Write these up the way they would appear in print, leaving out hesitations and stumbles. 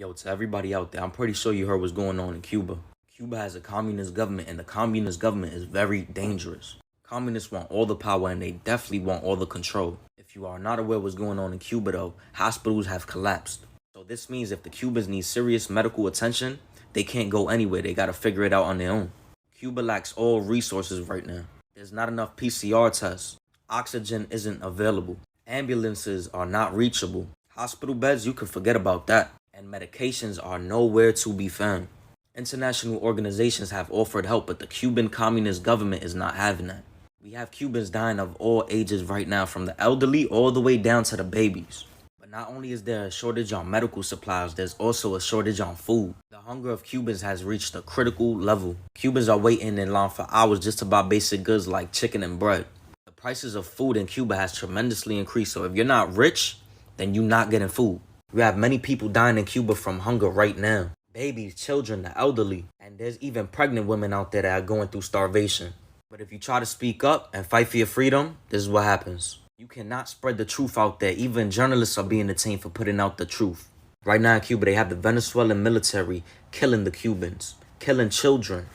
Yo, to everybody out there, I'm pretty sure you heard what's going on in Cuba. Cuba has a communist government, and the communist government is very dangerous. Communists want all the power, and they definitely want all the control. If you are not aware what's going on in Cuba, though, hospitals have collapsed. So this means if the Cubans need serious medical attention, they can't go anywhere. They gotta figure it out on their own. Cuba lacks all resources right now. There's not enough PCR tests. Oxygen isn't available. Ambulances are not reachable. Hospital beds, you can forget about that. And medications are nowhere to be found. International organizations have offered help, but the Cuban communist government is not having that. We have Cubans dying of all ages right now, from the elderly all the way down to the babies. But not only is there a shortage on medical supplies, there's also a shortage on food. The hunger of Cubans has reached a critical level. Cubans are waiting in line for hours just to buy basic goods like chicken and bread. The prices of food in Cuba has tremendously increased, so if you're not rich, then you're not getting food. We have many people dying in Cuba from hunger right now. Babies, children, the elderly, and there's even pregnant women out there that are going through starvation. But if you try to speak up and fight for your freedom, this is what happens. You cannot spread the truth out there. Even journalists are being detained for putting out the truth. Right now in Cuba, they have the Venezuelan military killing the Cubans, killing children.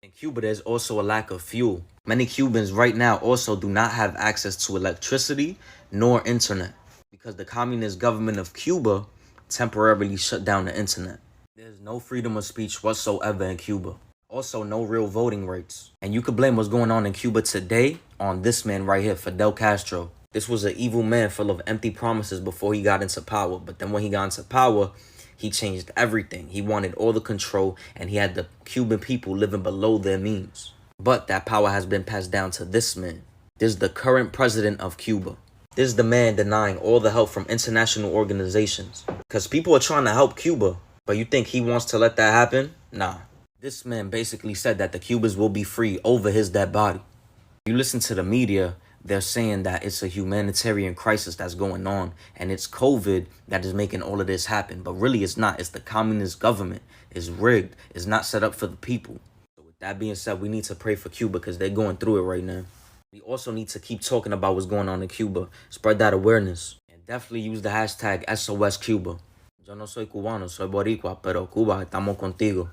In Cuba, there's also a lack of fuel. Many Cubans right now also do not have access to electricity nor internet, because the communist government of Cuba temporarily shut down the internet. There's no freedom of speech whatsoever in Cuba. Also, no real voting rights. And you could blame what's going on in Cuba today on this man right here, Fidel Castro. This was an evil man full of empty promises before he got into power. But then when he got into power, he changed everything. He wanted all the control, and he had the Cuban people living below their means. But that power has been passed down to this man. This is the current president of Cuba. This is the man denying all the help from international organizations. Because people are trying to help Cuba. But you think he wants to let that happen? Nah. This man basically said that the Cubans will be free over his dead body. You listen to the media, they're saying that it's a humanitarian crisis that's going on. And it's COVID that is making all of this happen. But really it's not. It's the communist government. It's rigged. It's not set up for the people. So with that being said, we need to pray for Cuba because they're going through it right now. We also need to keep talking about what's going on in Cuba. Spread that awareness. And definitely use the hashtag SOS Cuba. Yo no soy cubano, soy boricua, pero Cuba, estamos contigo.